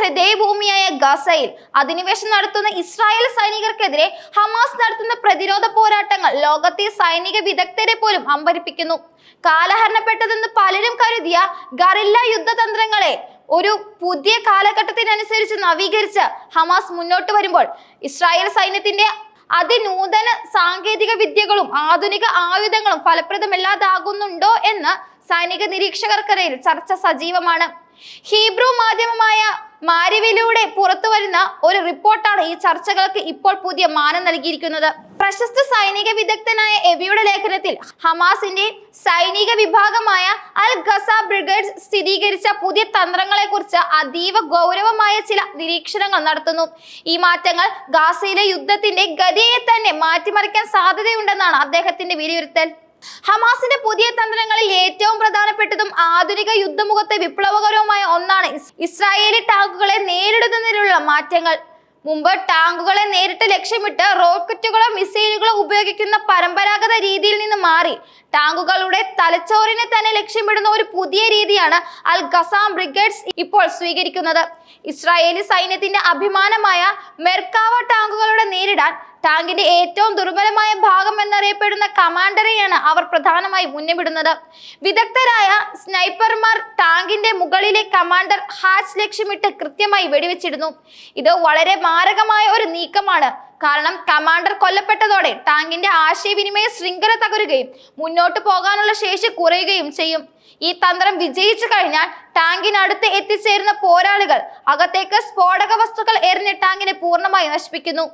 ഹൃദയഭൂമിയായ ഗസയിൽ അധിനിവേശം നടത്തുന്ന ഇസ്രായേൽ സൈനികർക്കെതിരെ ഹമാസ് നടത്തുന്ന പ്രതിരോധ പോരാട്ടങ്ങൾ ലോകത്തെ സൈനിക വിദഗ്ധരെ പോലും അമ്പരിപ്പിക്കുന്നു. കാലഹരണപ്പെട്ടതെന്ന് പലരും കരുതിയ ഗറില്ല യുദ്ധതന്ത്രങ്ങളെ ഒരു പുതിയ കാലഘട്ടത്തിനനുസരിച്ച് നവീകരിച്ച് ഹമാസ് മുന്നോട്ട് വരുമ്പോൾ ഇസ്രായേൽ സൈന്യത്തിന്റെ അതിനൂതന സാങ്കേതിക വിദ്യകളും ആധുനിക ആയുധങ്ങളും ഫലപ്രദമല്ലാതാകുന്നുണ്ടോ എന്ന് സൈനിക നിരീക്ഷകർക്കിടയിൽ ചർച്ച സജീവമാണ്. ഹീബ്രു മാധ്യമമായ മാരിവിലൂടെ പുറത്തു വരുന്ന ഒരു റിപ്പോർട്ടാണ് ഈ ചർച്ചകൾക്ക് ഇപ്പോൾ പുതിയ മാനം നൽകിയിരിക്കുന്നത്. പ്രശസ്ത സൈനിക വിദഗ്ധനായ എവിയുടെ ലേഖനത്തിൽ ഹമാസിന്റെ സൈനിക വിഭാഗമായ അൽ ഗസ ബ്രിഗേഡ്സ് സ്ഥിരീകരിച്ച പുതിയ തന്ത്രങ്ങളെ കുറിച്ച് അതീവ ഗൗരവമായ ചില നിരീക്ഷണങ്ങൾ നടത്തുന്നു. ഈ മാറ്റങ്ങൾ ഗാസയിലെ യുദ്ധത്തിന്റെ ഗതിയെ തന്നെ മാറ്റിമറിക്കാൻ സാധ്യതയുണ്ടെന്നാണ് അദ്ദേഹത്തിന്റെ വിലയിരുത്തൽ. ഹമാസിന്റെ പുതിയ തന്ത്രങ്ങളിൽ ഏറ്റവും പ്രധാനപ്പെട്ടതും ആധുനിക യുദ്ധമുഖത്തെ വിപ്ലവകരവുമായ ഒന്നാണ് ഇസ്രായേലി ടാങ്കുകളെ നേരിടുന്നതിനുള്ള മാറ്റങ്ങൾ. മുമ്പ് ടാങ്കുകളെ നേരിട്ട് ലക്ഷ്യമിട്ട് റോക്കറ്റുകളോ മിസൈലുകളോ ഉപയോഗിക്കുന്ന പരമ്പരാഗത രീതിയിൽ നിന്ന് മാറി ടാങ്കുകളുടെ തലച്ചോറിനെ തന്നെ ലക്ഷ്യമിടുന്ന ഒരു പുതിയ രീതിയാണ് അൽ ഖസാം ബ്രിഗേഡ്സ് ഇപ്പോൾ സ്വീകരിക്കുന്നത്. ഇസ്രായേലി സൈന്യത്തിന്റെ അഭിമാനമായ മെർക്കാവ ടാങ്കുകളുടെ നേരിടാൻ ടാങ്കിന്റെ ഏറ്റവും ദുർബലമായ ഭാഗം എന്നറിയപ്പെടുന്ന കമാൻഡറെയാണ് അവർ പ്രധാനമായി മുന്നമിടുന്നത്. വിദഗ്ധരായ സ്നൈപ്പർമാർ ടാങ്കിന്റെ മുകളിലെ കമാൻഡർ ഹാച്ച് ലക്ഷ്യമിട്ട് കൃത്യമായി വെടിവെച്ചിടുന്നു. ഇത് വളരെ മാരകമായ ഒരു നീക്കമാണ്. കാരണം കമാൻഡർ കൊല്ലപ്പെട്ടതോടെ ടാങ്കിന്റെ ആശയവിനിമയ ശൃംഖല തകരുകയും മുന്നോട്ട് പോകാനുള്ള ശേഷി കുറയുകയും ചെയ്യും. ഈ തന്ത്രം വിജയിച്ചു കഴിഞ്ഞാൽ ടാങ്കിനടുത്ത് എത്തിച്ചേരുന്ന പോരാളികൾ അകത്തേക്ക് സ്ഫോടക വസ്തുക്കൾ എറിഞ്ഞ് ടാങ്കിനെ പൂർണ്ണമായി നശിപ്പിക്കുന്നു.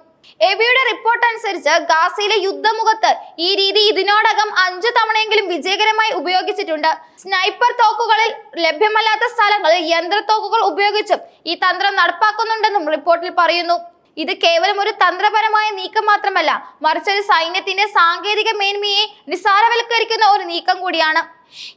എവിയുടെ റിപ്പോർട്ട് അനുസരിച്ച് ഗാസയിലെ യുദ്ധമുഖത്ത് ഈ രീതി ഇതിനോടകം 5 തവണയെങ്കിലും വിജയകരമായി ഉപയോഗിച്ചിട്ടുണ്ട്. സ്നൈപ്പർ തോക്കുകളിൽ ലഭ്യമല്ലാത്ത സ്ഥലങ്ങളിൽ യന്ത്രത്തോക്കുകൾ ഉപയോഗിച്ചും ഈ തന്ത്രം നടപ്പാക്കുന്നുണ്ടെന്നും റിപ്പോർട്ടിൽ പറയുന്നു. ഇത് കേവലം ഒരു തന്ത്രപരമായ നീക്കം മാത്രമല്ല, മറിച്ച് ഒരു സൈന്യത്തിന്റെ സാങ്കേതിക മേന്മയെ നിസ്സാരവൽക്കരിക്കുന്ന ഒരു നീക്കം കൂടിയാണ്.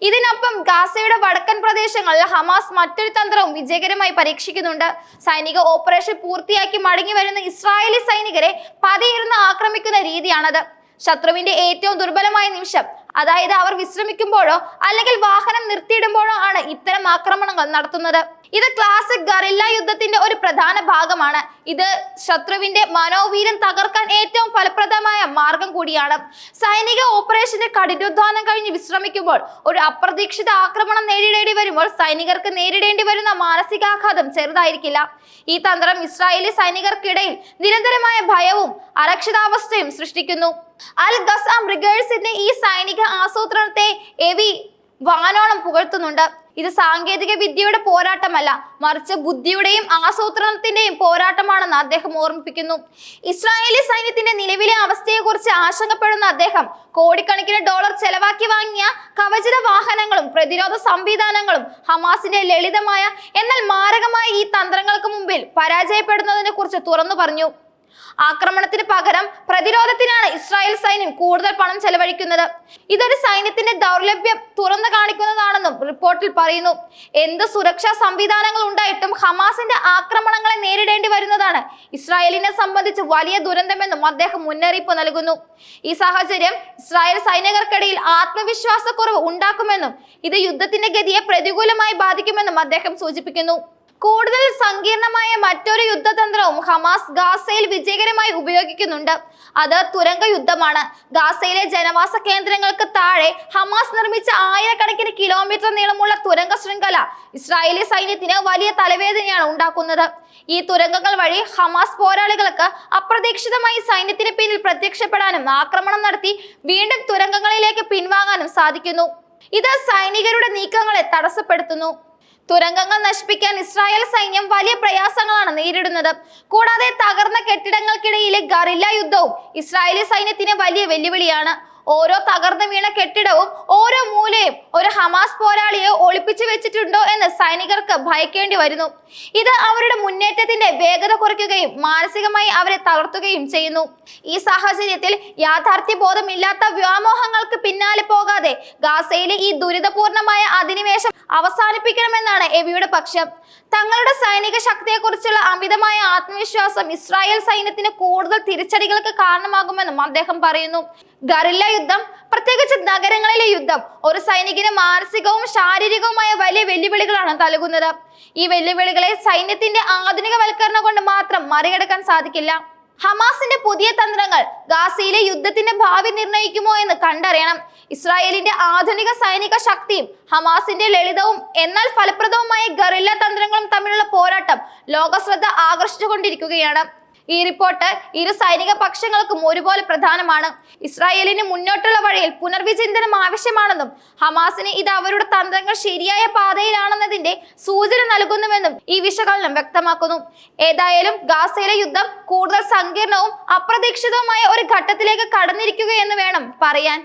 ഇതിനൊപ്പം ഗാസയുടെ വടക്കൻ പ്രദേശങ്ങളിൽ ഹമാസ് മറ്റൊരു തന്ത്രവും വിജയകരമായി പരീക്ഷിക്കുന്നുണ്ട്. സൈനിക ഓപ്പറേഷൻ പൂർത്തിയാക്കി മടങ്ങി വരുന്ന ഇസ്രായേലി സൈനികരെ പതിയിരുന്ന് ആക്രമിക്കുന്ന രീതിയാണത്. ശത്രുവിന്റെ ഏറ്റവും ദുർബലമായ നിമിഷം, അതായത് അവർ വിശ്രമിക്കുമ്പോഴോ അല്ലെങ്കിൽ വാഹനം നിർത്തിയിടുമ്പോഴോ ആണ് ഇത്തരം ആക്രമണങ്ങൾ നടത്തുന്നത്. ഇത് ക്ലാസിക് ഗറില്ല യുദ്ധത്തിന്റെ ഒരു പ്രധാന ഭാഗമാണ്. ഇത് ശത്രുവിന്റെ മനോവീര്യം തകർക്കാൻ ഏറ്റവും ഫലപ്രദമായ മാർഗം കൂടിയാണ്. സൈനിക ഓപ്പറേഷന്റെ കഠിനാധ്വാനം കഴിഞ്ഞ് വിശ്രമിക്കുമ്പോൾ ഒരു അപ്രതീക്ഷിത ആക്രമണം നേരിടേണ്ടി വരുമ്പോൾ സൈനികർക്ക് നേരിടേണ്ടി വരുന്ന മാനസികാഘാതം ചെറുതായിരിക്കില്ല. ഈ തന്ത്രം ഇസ്രായേലി സൈനികർക്കിടയിൽ നിരന്തരമായ ഭയവും അരക്ഷിതാവസ്ഥയും സൃഷ്ടിക്കുന്നു. അൽ ഖസാം ബ്രിഗേഡ്സിന്റെ ഈ സൈനിക ആസൂത്രണത്തെ എവി വാനോളം പുകഴ്ത്തുന്നുണ്ട്. ഇത് സാങ്കേതിക വിദ്യയുടെ പോരാട്ടമല്ല, മറിച്ച് ബുദ്ധിയുടെയും ആസൂത്രണത്തിന്റെയും പോരാട്ടമാണെന്ന് അദ്ദേഹം ഓർമ്മിപ്പിക്കുന്നു. ഇസ്രായേലി സൈന്യത്തിന്റെ നിലവിലെ അവസ്ഥയെക്കുറിച്ച് ആശങ്കപ്പെടുന്ന അദ്ദേഹം കോടിക്കണക്കിന് ഡോളർ ചെലവാക്കി വാങ്ങിയ കവചിത വാഹനങ്ങളും പ്രതിരോധ സംവിധാനങ്ങളും ഹമാസിന്റെ ലളിതമായ എന്നാൽ മാരകമായ ഈ തന്ത്രങ്ങൾക്ക് മുമ്പിൽ പരാജയപ്പെടുന്നതിനെ കുറിച്ച് തുറന്നു പറഞ്ഞു. ആക്രമണത്തിന് പകരം പ്രതിരോധത്തിനാണ് ഇസ്രായേൽ സൈന്യം കൂടുതൽ പണം ചെലവഴിക്കുന്നത്. ഇതൊരു സൈന്യത്തിന്റെ ദൗർലഭ്യം തുറന്നു കാണിക്കുന്നതാണെന്നും റിപ്പോർട്ടിൽ പറയുന്നു. എന്ത് സുരക്ഷാ സംവിധാനങ്ങൾ ഉണ്ടായിട്ടും ഹമാസിന്റെ ആക്രമണങ്ങളെ നേരിടേണ്ടി വരുന്നതാണ് ഇസ്രായേലിനെ സംബന്ധിച്ച് വലിയ ദുരന്തമെന്നും അദ്ദേഹം മുന്നറിയിപ്പ് നൽകുന്നു. ഈ സാഹചര്യം ഇസ്രായേൽ സൈനികർക്കിടയിൽ ആത്മവിശ്വാസക്കുറവ് ഉണ്ടാക്കുമെന്നും ഇത് യുദ്ധത്തിന്റെ ഗതിയെ പ്രതികൂലമായി ബാധിക്കുമെന്നും അദ്ദേഹം സൂചിപ്പിക്കുന്നു. കൂടുതൽ സങ്കീർണമായ മറ്റൊരു യുദ്ധതന്ത്രവും ഹമാസ് ഗാസയിൽ വിജയകരമായി ഉപയോഗിക്കുന്നുണ്ട്. അത് തുരങ്ക യുദ്ധമാണ്. ഗാസയിലെ ജനവാസ കേന്ദ്രങ്ങൾക്ക് താഴെ ഹമാസ് നിർമ്മിച്ച ആയിരക്കണക്കിന് കിലോമീറ്റർ നീളമുള്ള തുരങ്ക ശൃംഖല ഇസ്രായേലി സൈന്യത്തിന് വലിയ തലവേദനയാണ് ഉണ്ടാക്കുന്നത്. ഈ തുരങ്കങ്ങൾ വഴി ഹമാസ് പോരാളികൾക്ക് അപ്രതീക്ഷിതമായി സൈന്യത്തിന് പിന്നിൽ പ്രത്യക്ഷപ്പെടാനും ആക്രമണം നടത്തി വീണ്ടും തുരങ്കങ്ങളിലേക്ക് പിൻവാങ്ങാനും സാധിക്കുന്നു. ഇത് സൈനികരുടെ നീക്കങ്ങളെ തടസ്സപ്പെടുത്തുന്നു. തുരങ്കങ്ങൾ നശിപ്പിക്കാൻ ഇസ്രായേൽ സൈന്യം വലിയ പ്രയാസങ്ങളാണ് നേരിടുന്നത്. കൂടാതെ തകർന്ന കെട്ടിടങ്ങൾക്കിടയിലെ ഗറില്ല യുദ്ധവും ഇസ്രായേലി സൈന്യത്തിന് വലിയ വെല്ലുവിളിയാണ്. ഓരോ തകർന്നു വീണ കെട്ടിടവും ഓരോ മൂലയും ഒരു ഹമാസ് പോരാളിയെ ഒളിപ്പിച്ചു വെച്ചിട്ടുണ്ടോ എന്ന് സൈനികർക്ക് ഭയക്കേണ്ടി വരുന്നു. ഇത് അവരുടെ മുന്നേറ്റത്തിന്റെ വേഗത കുറയ്ക്കുകയും മാനസികമായി അവരെ തളർത്തുകയും ചെയ്യുന്നു. ഈ സാഹചര്യത്തിൽ യാഥാർത്ഥ്യബോധമില്ലാത്ത വ്യാമോഹങ്ങൾക്ക് പിന്നാലെ പോകാതെ ഗാസയിലെ ഈ ദുരിതപൂർണമായ അധിനിവേശം അവസാനിപ്പിക്കണമെന്നാണ് എവിയുടെ പക്ഷം. തങ്ങളുടെ സൈനിക ശക്തിയെക്കുറിച്ചുള്ള അമിതമായ ആത്മവിശ്വാസം ഇസ്രായേൽ സൈന്യത്തിന് കൂടുതൽ തിരിച്ചടികൾക്ക് കാരണമാകുമെന്നും അദ്ദേഹം പറയുന്നു. ഗറില്ല യുദ്ധം, പ്രത്യേകിച്ച് നഗരങ്ങളിലെ യുദ്ധം, ഒരു സൈനികന് മാനസികവും ശാരീരികവുമായ വലിയ വെല്ലുവിളികളാണ് നൽകുന്നത്. ഈ വെല്ലുവിളികളെ സൈന്യത്തിന്റെ ആധുനികവൽക്കരണം കൊണ്ട് മാത്രം മറികടക്കാൻ സാധിക്കില്ല. ഹമാസിന്റെ പുതിയ തന്ത്രങ്ങൾ ഗാസയിലെ യുദ്ധത്തിന്റെ ഭാവി നിർണ്ണയിക്കുമോ എന്ന് കണ്ടറിയണം. ഇസ്രായേലിന്റെ ആധുനിക സൈനിക ശക്തിയും ഹമാസിന്റെ ലളിതവും എന്നാൽ ഫലപ്രദവുമായ ഗറില്ല തന്ത്രങ്ങളും തമ്മിലുള്ള പോരാട്ടം ലോകശ്രദ്ധ ആകർഷിച്ചുകൊണ്ടിരിക്കുകയാണ്. ഈ റിപ്പോർട്ട് ഇരു സൈനിക പക്ഷങ്ങൾക്കും ഒരുപോലെ പ്രധാനമാണ്. ഇസ്രായേലിന് മുന്നോട്ടുള്ള വഴിയിൽ പുനർവിചിന്തനം ആവശ്യമാണെന്നും ഹമാസിന് ഇത് അവരുടെ തന്ത്രങ്ങൾ ശരിയായ പാതയിലാണെന്നതിന്റെ സൂചന നൽകുന്നുവെന്നും ഈ വിശകലനം വ്യക്തമാക്കുന്നു. ഏതായാലും ഗാസയിലെ യുദ്ധം കൂടുതൽ സങ്കീർണവും അപ്രതീക്ഷിതവുമായ ഒരു ഘട്ടത്തിലേക്ക് കടന്നിരിക്കുകയെന്ന് വേണം പറയാൻ.